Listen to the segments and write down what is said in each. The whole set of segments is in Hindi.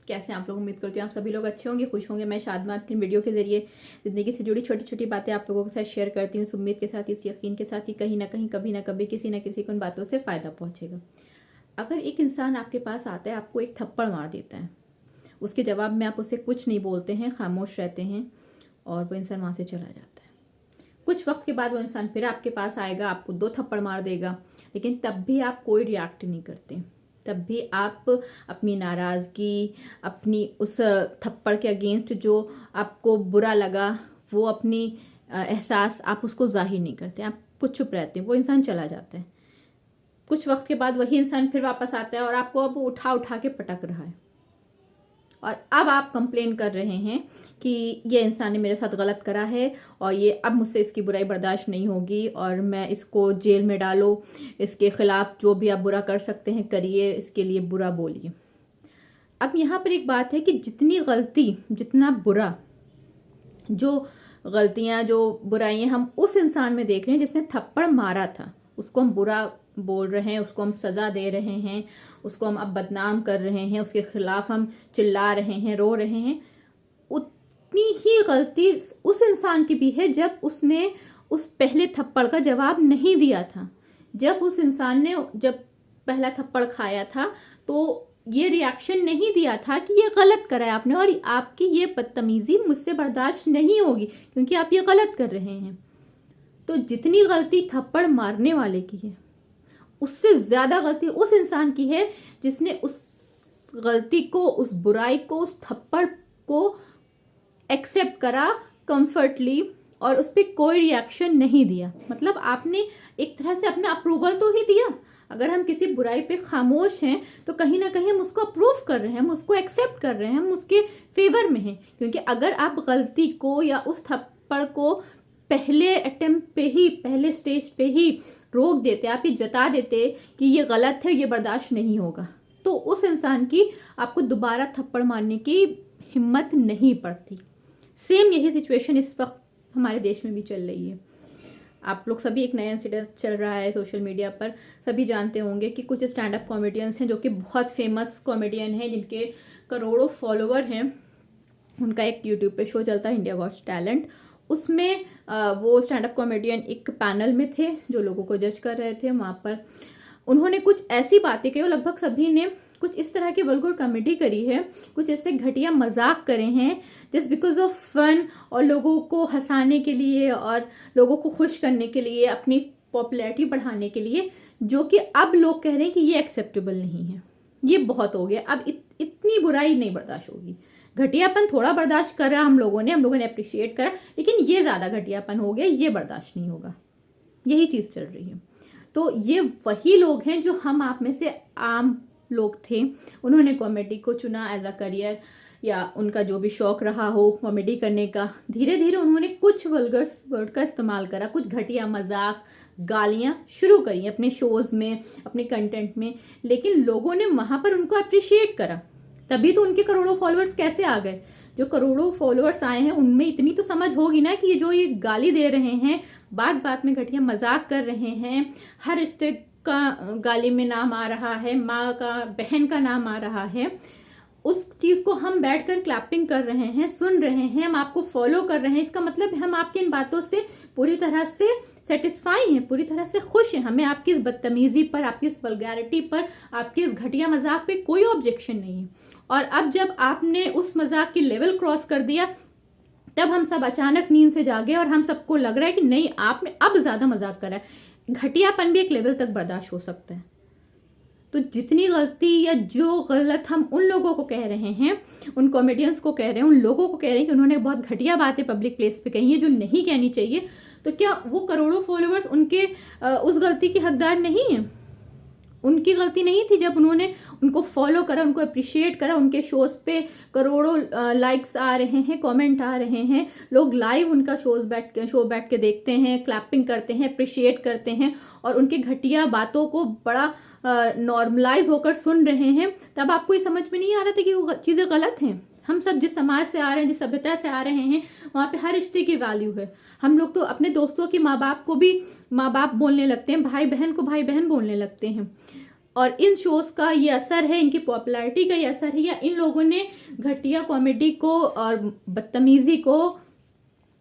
कैसे आप लोग? उम्मीद करती हूँ आप सभी लोग अच्छे होंगे, खुश होंगे। मैं शादमा अपनी वीडियो के जरिए ज़िंदगी से जुड़ी छोटी छोटी बातें आप लोगों के साथ शेयर करती हूँ, इस उम्मीद के साथ, इस यकीन के साथ कि कहीं ना कहीं, कभी ना कभी, किसी ना किसी को उन बातों से फ़ायदा पहुँचेगा। अगर एक इंसान आपके पास आता है, आपको एक थप्पड़ मार देता है, उसके जवाब में आप उससे कुछ नहीं बोलते हैं, खामोश रहते हैं और वो इंसान वहाँ से चला जाता है। कुछ वक्त के बाद वो इंसान फिर आपके पास आएगा, आपको 2 थप्पड़ मार देगा, लेकिन तब भी आप कोई रिएक्ट नहीं करते। तब भी आप अपनी नाराज़गी, अपनी उस थप्पड़ के अगेंस्ट जो आपको बुरा लगा, वो अपनी एहसास आप उसको जाहिर नहीं करते, आप कुछ चुप रहते हैं। वो इंसान चला जाता है। कुछ वक्त के बाद वही इंसान फिर वापस आता है और आपको अब उठा उठा के पटक रहा है, और अब आप कंप्लेन कर रहे हैं कि ये इंसान ने मेरे साथ गलत करा है और ये अब मुझसे इसकी बुराई बर्दाश्त नहीं होगी और मैं इसको जेल में डालो, इसके खिलाफ जो भी आप बुरा कर सकते हैं करिए, इसके लिए बुरा बोलिए। अब यहाँ पर एक बात है कि जितनी गलती, जितना बुरा, जो गलतियाँ, जो बुराइयाँ हम उस इंसान में देख रहे हैं जिसने थप्पड़ मारा था, उसको हम बुरा बोल रहे हैं, उसको हम सज़ा दे रहे हैं, उसको हम अब बदनाम कर रहे हैं, उसके खिलाफ हम चिल्ला रहे हैं, रो रहे हैं, उतनी ही गलती उस इंसान की भी है जब उसने उस पहले थप्पड़ का जवाब नहीं दिया था। जब उस इंसान ने जब पहला थप्पड़ खाया था तो ये रिएक्शन नहीं दिया था कि ये गलत करा है आपने और आपकी ये बदतमीजी मुझसे बर्दाश्त नहीं होगी क्योंकि आप ये गलत कर रहे हैं। तो जितनी गलती थप्पड़ मारने वाले की है, उससे ज्यादा गलती उस इंसान की है जिसने उस गलती को, उस बुराई को, उस थप्पड़ को एक्सेप्ट करा कंफर्टली और उस पर कोई रिएक्शन नहीं दिया। मतलब आपने एक तरह से अपना अप्रूवल तो ही दिया। अगर हम किसी बुराई पे खामोश हैं तो कहीं ना कहीं हम उसको अप्रूव कर रहे हैं, हम उसको एक्सेप्ट कर रहे हैं, हम उसके फेवर में हैं। क्योंकि अगर आप गलती को या उस थप्पड़ को पहले अटेम्प्ट पे ही, पहले स्टेज पे ही रोक देते, आप ये जता देते कि ये गलत है, ये बर्दाश्त नहीं होगा, तो उस इंसान की आपको दोबारा थप्पड़ मारने की हिम्मत नहीं पड़ती। सेम यही सिचुएशन इस वक्त हमारे देश में भी चल रही है। आप लोग सभी, एक नया इंसिडेंट चल रहा है सोशल मीडिया पर, सभी जानते होंगे कि कुछ स्टैंड अप कॉमेडियंस हैं जो कि बहुत फेमस कॉमेडियन हैं, जिनके करोड़ों फॉलोवर हैं। उनका एक यूट्यूब पे शो चलता है, इंडिया गॉट्स टैलेंट। उसमें वो स्टैंड अप कॉमेडियन एक पैनल में थे जो लोगों को जज कर रहे थे। वहाँ पर उन्होंने कुछ ऐसी बातें कही, लगभग सभी ने कुछ इस तरह की वल्गर कॉमेडी करी है, कुछ ऐसे घटिया मजाक करे हैं जस्ट बिकॉज ऑफ फन, और लोगों को हंसाने के लिए और लोगों को खुश करने के लिए, अपनी पॉपुलैरिटी बढ़ाने के लिए, जो कि अब लोग कह रहे हैं कि ये एक्सेप्टेबल नहीं है, ये बहुत हो गया, अब इतनी बुराई नहीं बर्दाश्त होगी। घटियापन थोड़ा बर्दाश्त करा हम लोगों ने अप्रिशिएट करा, लेकिन ये ज़्यादा घटियापन हो गया, ये बर्दाश्त नहीं होगा। यही चीज़ चल रही है। तो ये वही लोग हैं जो हम आप में से आम लोग थे। उन्होंने कॉमेडी को चुना एज अ करियर, या उनका जो भी शौक रहा हो कॉमेडी करने का। धीरे धीरे उन्होंने कुछ वल्गर वर्ड का इस्तेमाल करा, कुछ घटिया मजाक, गालियाँ शुरू करी अपने शोज़ में, अपने कंटेंट में, लेकिन लोगों ने वहाँ पर उनको अप्रिशिएट करा। तभी तो उनके करोड़ों फॉलोअर्स कैसे आ गए। जो करोड़ों फॉलोअर्स आए हैं उनमें इतनी तो समझ होगी ना कि ये गाली दे रहे हैं, बात बात में घटिया मजाक कर रहे हैं, हर रिश्ते का गाली में नाम आ रहा है, माँ का, बहन का नाम आ रहा है, उस चीज़ को हम बैठकर क्लैपिंग कर रहे हैं, सुन रहे हैं, हम आपको फॉलो कर रहे हैं, इसका मतलब हम आपकी इन बातों से पूरी तरह से सेटिस्फाई हैं, पूरी तरह से खुश हैं। हमें आपकी इस बदतमीजी पर, आपकी इस वल्गैरिटी पर, आपकी इस घटिया मजाक पे कोई ऑब्जेक्शन नहीं है। और अब जब आपने उस मजाक की लेवल क्रॉस कर दिया, तब हम सब अचानक नींद से जागे और हम सबको लग रहा है कि नहीं, आपने अब ज़्यादा मजाक करा है। घटियापन भी एक लेवल तक बर्दाश्त हो सकता है। तो जितनी गलती या जो गलत हम उन लोगों को कह रहे हैं, उन कॉमेडियंस को कह रहे हैं, उन लोगों को कह रहे हैं कि उन्होंने बहुत घटिया बातें पब्लिक प्लेस पे कही है जो नहीं कहनी चाहिए, तो क्या वो करोड़ों फॉलोअर्स उनके उस गलती के हकदार नहीं है? उनकी गलती नहीं थी जब उन्होंने उनको फॉलो करा, उनको अप्रिशिएट करा, उनके शोज़ पे करोड़ों लाइक्स आ रहे हैं, कमेंट आ रहे हैं, लोग लाइव उनका शो बैठ के देखते हैं, क्लैपिंग करते हैं, अप्रिशिएट करते हैं और उनके घटिया बातों को बड़ा नॉर्मलाइज होकर सुन रहे हैं। तब आपको ये समझ में नहीं आ रहा था कि वो चीज़ें गलत हैं। हम सब जिस समाज से आ रहे हैं, जिस सभ्यता से आ रहे हैं, वहाँ पे हर रिश्ते की वैल्यू है। हम लोग तो अपने दोस्तों की माँ बाप को भी माँ बाप बोलने लगते हैं, भाई बहन को भाई बहन बोलने लगते हैं। और इन शोज़ का ये असर है, इनकी पॉपुलैरिटी का ये असर है, या इन लोगों ने घटिया कॉमेडी को और बदतमीज़ी को,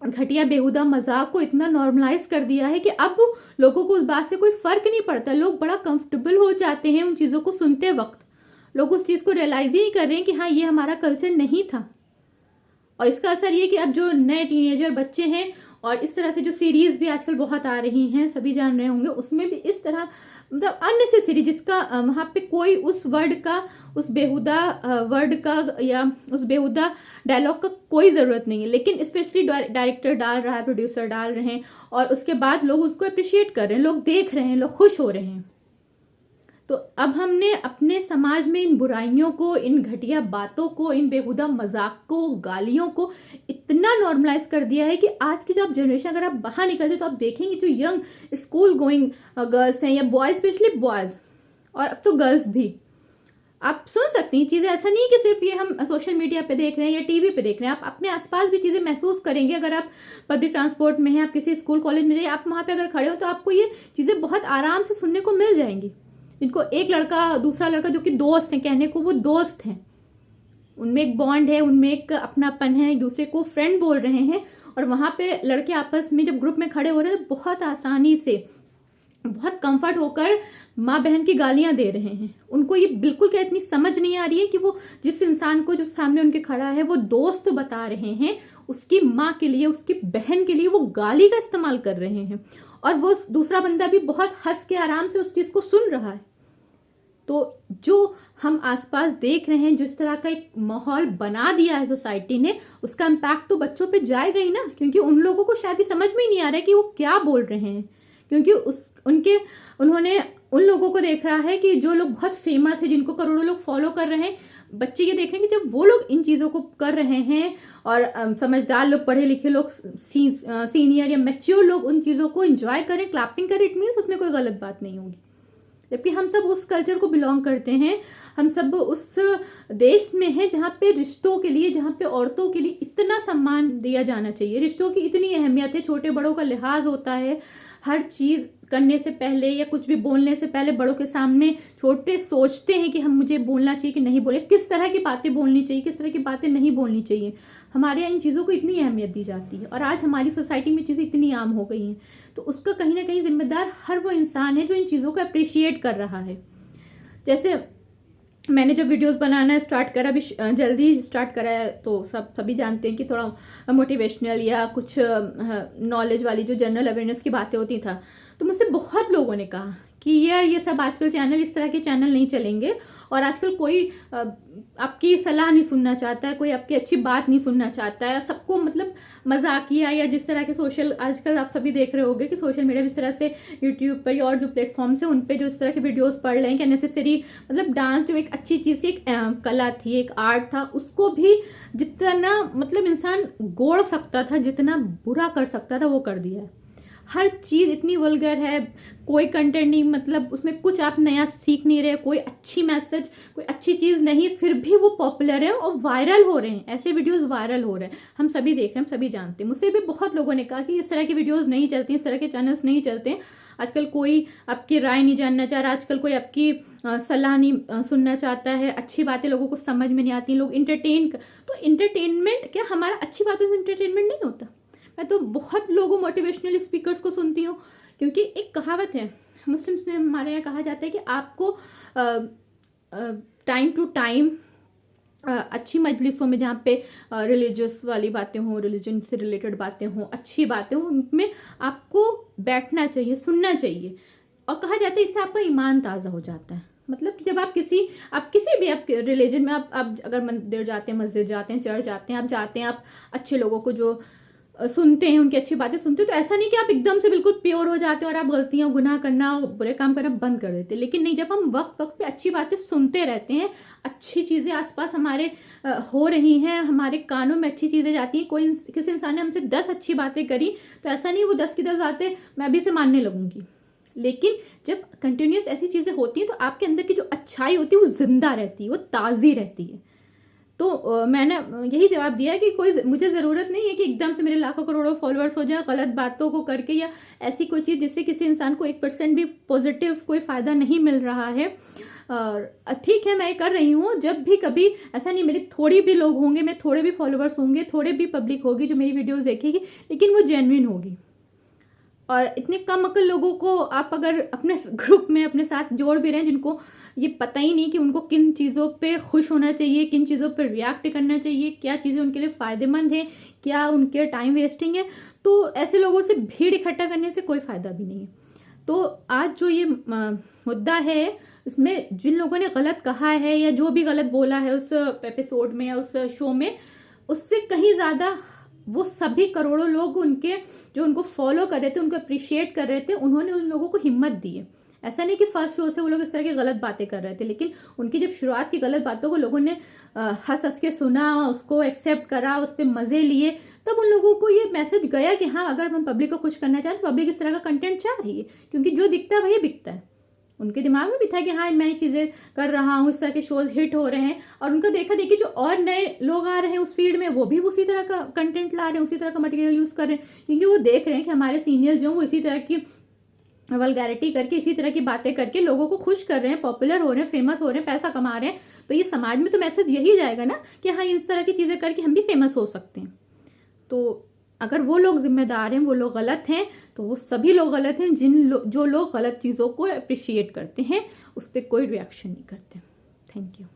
घटिया बेहुदा मजाक को इतना नॉर्मलाइज कर दिया है कि अब लोगों को उस बात से कोई फ़र्क नहीं पड़ता। लोग बड़ा कंफर्टेबल हो जाते हैं उन चीज़ों को सुनते वक्त। लोग उस चीज़ को रियलाइज़ ही नहीं कर रहे हैं कि हाँ, ये हमारा कल्चर नहीं था। और इसका असर ये कि अब जो नए टीनेजर बच्चे हैं, और इस तरह से जो सीरीज़ भी आजकल बहुत आ रही हैं, सभी जान रहे होंगे, उसमें भी इस तरह मतलब अननेसेसरी, जिसका वहाँ पे कोई उस वर्ड का, उस बेहुदा वर्ड का या उस बेहुदा डायलॉग का कोई ज़रूरत नहीं है, लेकिन स्पेशली डायरेक्टर डाल रहा है, प्रोड्यूसर डाल रहे हैं, और उसके बाद लोग उसको अप्रिशिएट कर रहे हैं, लोग देख रहे हैं, लोग खुश हो रहे हैं। तो अब हमने अपने समाज में इन बुराइयों को, इन घटिया बातों को, इन बेहुदा मजाक को, गालियों को इतना नॉर्मलाइज कर दिया है कि आज की जो आप जनरेशन, अगर आप बाहर निकलते तो आप देखेंगे जो यंग स्कूल गोइंग गर्ल्स हैं या बॉयज़, स्पेशली बॉयज़, और अब तो गर्ल्स भी, आप सुन सकती हैं चीज़ें। ऐसा नहीं कि सिर्फ ये हम सोशल मीडिया पे देख रहे हैं या टीवी पे देख रहे हैं, आप अपने आसपास भी चीज़ें महसूस करेंगे। अगर आप पब्लिक ट्रांसपोर्ट में हैं, आप किसी स्कूल कॉलेज में जाइए, आप वहाँ पे अगर खड़े हो तो आपको ये चीज़ें बहुत आराम से सुनने को मिल जाएंगी। जिनको एक लड़का दूसरा लड़का जो कि दोस्त हैं, कहने को वो दोस्त हैं, उनमें एक बॉन्ड है, उनमें एक अपनापन है, एक दूसरे को फ्रेंड बोल रहे हैं, और वहाँ पे लड़के आपस में जब ग्रुप में खड़े हो रहे हैं तो बहुत आसानी से, बहुत कंफर्ट होकर माँ बहन की गालियाँ दे रहे हैं। उनको ये बिल्कुल क्या इतनी समझ नहीं आ रही है कि वो जिस इंसान को जो सामने उनके खड़ा है वो दोस्त बता रहे हैं, उसकी माँ के लिए, उसकी बहन के लिए वो गाली का इस्तेमाल कर रहे हैं, और वो दूसरा बंदा भी बहुत हंस के आराम से उस चीज़ को सुन रहा है। तो जो हम आसपास देख रहे हैं, जिस तरह का एक माहौल बना दिया है सोसाइटी ने, उसका इम्पैक्ट तो बच्चों पे जाएगा ही ना, क्योंकि उन लोगों को शायद ही समझ में ही नहीं आ रहा है कि वो क्या बोल रहे हैं, क्योंकि उन्होंने उन लोगों को देख रहा है कि जो लोग बहुत फेमस है, जिनको करोड़ों लोग फॉलो कर रहे हैं। बच्चे ये देख रहे हैं कि जब वो लोग इन चीज़ों को कर रहे हैं और समझदार लोग, पढ़े लिखे लोग, सीनियर या मैच्योर लोग उन चीज़ों को एंजॉय करें, क्लैपिंग करें, इट मीन्स उसमें कोई गलत बात नहीं होगी। जबकि हम सब उस कल्चर को बिलोंग करते हैं, हम सब उस देश में हैं जहाँ पे रिश्तों के लिए, जहाँ पे औरतों के लिए इतना सम्मान दिया जाना चाहिए, रिश्तों की इतनी अहमियत है, छोटे बड़ों का लिहाज होता है, हर चीज़ करने से पहले या कुछ भी बोलने से पहले बड़ों के सामने छोटे सोचते हैं कि हम, मुझे बोलना चाहिए कि नहीं बोले, किस तरह की बातें बोलनी चाहिए, किस तरह की बातें नहीं बोलनी चाहिए। हमारे यहाँ इन चीज़ों को इतनी अहमियत दी जाती है, और आज हमारी सोसाइटी में चीज़ें इतनी आम हो गई हैं, तो उसका कहीं ना कहीं जिम्मेदार हर वो इंसान है जो इन चीज़ों को अप्रिशिएट कर रहा है। जैसे मैंने जब वीडियोस बनाना स्टार्ट करा, अभी जल्दी स्टार्ट करा है, तो सभी जानते हैं कि थोड़ा मोटिवेशनल या कुछ नॉलेज वाली जो जनरल अवेयरनेस की बातें होती था, तो मुझसे बहुत लोगों ने कहा कि यार ये सब आजकल चैनल, इस तरह के चैनल नहीं चलेंगे, और आजकल कोई आपकी सलाह नहीं सुनना चाहता है, कोई आपकी अच्छी बात नहीं सुनना चाहता है, सबको मतलब मजाकिया या जिस तरह के सोशल, आजकल आप सभी देख रहे होंगे कि सोशल मीडिया इस तरह से यूट्यूब पर और जो प्लेटफॉर्म्स हैं उन पे जो इस तरह के वीडियोस पढ़ रहे हैं कि नेसेसरी, मतलब डांस जो एक अच्छी चीज़ थी, एक कला थी, एक आर्ट था, उसको भी जितना मतलब इंसान गोड़ सकता था, जितना बुरा कर सकता था, वो कर दिया है। हर चीज़ इतनी वल्गर है, कोई कंटेंट नहीं, मतलब उसमें कुछ आप नया सीख नहीं रहे, कोई अच्छी मैसेज, कोई अच्छी चीज़ नहीं, फिर भी वो पॉपुलर है और वायरल हो रहे हैं, ऐसे वीडियोस वायरल हो रहे हैं, हम सभी देख रहे हैं, हम सभी जानते हैं। मुझसे भी बहुत लोगों ने कहा कि इस तरह की वीडियोस नहीं चलती, इस तरह के चैनल्स नहीं चलते हैं, आजकल कोई आपकी राय नहीं जानना चाह रहा, आजकल कोई आपकी सलाह नहीं सुनना चाहता है, अच्छी बातें लोगों को समझ में नहीं आती, लोग तो इंटरटेनमेंट क्या, हमारा अच्छी बातों से इंटरटेनमेंट नहीं होता। मैं तो बहुत लोगों मोटिवेशनल स्पीकर्स को सुनती हूँ, क्योंकि एक कहावत है मुस्लिम्स में, हमारे यहाँ कहा जाता है कि आपको टाइम टू टाइम अच्छी मजलिसों में, जहाँ पे रिलीजियस वाली बातें हों, रिलीजन से रिलेटेड बातें हों, अच्छी बातें हों, उनमें आपको बैठना चाहिए, सुनना चाहिए, और कहा जाता है इससे आपका ईमान ताज़ा हो जाता है। मतलब जब आप किसी भी आप रिलीजन में, आप अगर मंदिर जाते हैं, मस्जिद जाते हैं, चर्च जाते हैं, आप अच्छे लोगों को जो सुनते हैं, उनकी अच्छी बातें सुनते हैं, तो ऐसा नहीं कि आप एकदम से बिल्कुल प्योर हो जाते हैं और आप गलतियां, गुनाह करना, बुरे काम करना बंद कर देते, लेकिन नहीं, जब हम वक्त पे अच्छी बातें सुनते रहते हैं, अच्छी चीज़ें आसपास हमारे हो रही हैं, हमारे कानों में अच्छी चीज़ें जाती हैं, किसी इंसान ने हमसे 10 अच्छी बातें करी, तो ऐसा नहीं वो 10 की 10 बातें मैं अभी से मानने लगूंगी, लेकिन जब कंटिन्यूस ऐसी चीज़ें होती हैं तो आपके अंदर की जो अच्छाई होती है वो जिंदा रहती है, वो ताज़ी रहती है। तो मैंने यही जवाब दिया कि कोई मुझे ज़रूरत नहीं है कि एकदम से मेरे लाखों करोड़ों फॉलोअर्स हो जाए गलत बातों को करके, या ऐसी कोई चीज़ जिससे किसी इंसान को 1% भी पॉजिटिव कोई फ़ायदा नहीं मिल रहा है। और ठीक है, मैं कर रही हूँ जब भी कभी, ऐसा नहीं मेरे थोड़ी भी लोग होंगे, मैं थोड़े भी फॉलोअर्स होंगे, थोड़े भी पब्लिक होगी जो मेरी वीडियोज़ देखेगी, लेकिन वो जेन्युइन होगी। और इतने कम अक्ल लोगों को आप अगर अपने ग्रुप में अपने साथ जोड़ भी रहे हैं जिनको ये पता ही नहीं कि उनको किन चीज़ों पे खुश होना चाहिए, किन चीज़ों पे रिएक्ट करना चाहिए, क्या चीज़ें उनके लिए फ़ायदेमंद है, क्या उनके टाइम वेस्टिंग है, तो ऐसे लोगों से भीड़ इकट्ठा करने से कोई फ़ायदा भी नहीं है। तो आज जो ये मुद्दा है, उसमें जिन लोगों ने गलत कहा है या जो भी गलत बोला है उस एपिसोड में या उस शो में, उससे कहीं ज़्यादा वो सभी करोड़ों लोग उनके जो उनको फॉलो कर रहे थे, उनको अप्रिशिएट कर रहे थे, उन्होंने उन लोगों को हिम्मत दी है। ऐसा नहीं कि फर्स्ट शो से वो लोग इस तरह की गलत बातें कर रहे थे, लेकिन उनकी जब शुरुआत की गलत बातों को लोगों ने हंस हंस के सुना, उसको एक्सेप्ट करा, उस पर मज़े लिए, तब उन लोगों को ये मैसेज गया कि हाँ, अगर हम पब्लिक को खुश करना चाहें तो पब्लिक इस तरह का कंटेंट चाह रही है, क्योंकि जो दिखता है वही बिकता है। उनके दिमाग में भी था कि हाँ, मैं ये चीज़ें कर रहा हूँ, इस तरह के शोज़ हिट हो रहे हैं, और उनका देखा देखी जो और नए लोग आ रहे हैं उस फील्ड में, वो भी उसी तरह का कंटेंट ला रहे हैं, उसी तरह का मटेरियल यूज़ कर रहे हैं, क्योंकि वो देख रहे हैं कि हमारे सीनियर्स जो हैं वो इसी तरह की वल्गैरिटी करके, इसी तरह की बातें करके लोगों को खुश कर रहे हैं, पॉपुलर हो रहे हैं, फेमस हो रहे हैं, पैसा कमा रहे हैं। तो ये समाज में तो मैसेज यही जाएगा ना कि हाँ, इस तरह की चीज़ें करके हम भी फेमस हो सकते हैं। तो अगर वो लोग जिम्मेदार हैं, वो लोग गलत हैं, तो वो सभी लोग गलत हैं जो लोग गलत चीज़ों को अप्रिशिएट करते हैं, उस पर कोई रिएक्शन नहीं करते। Thank you.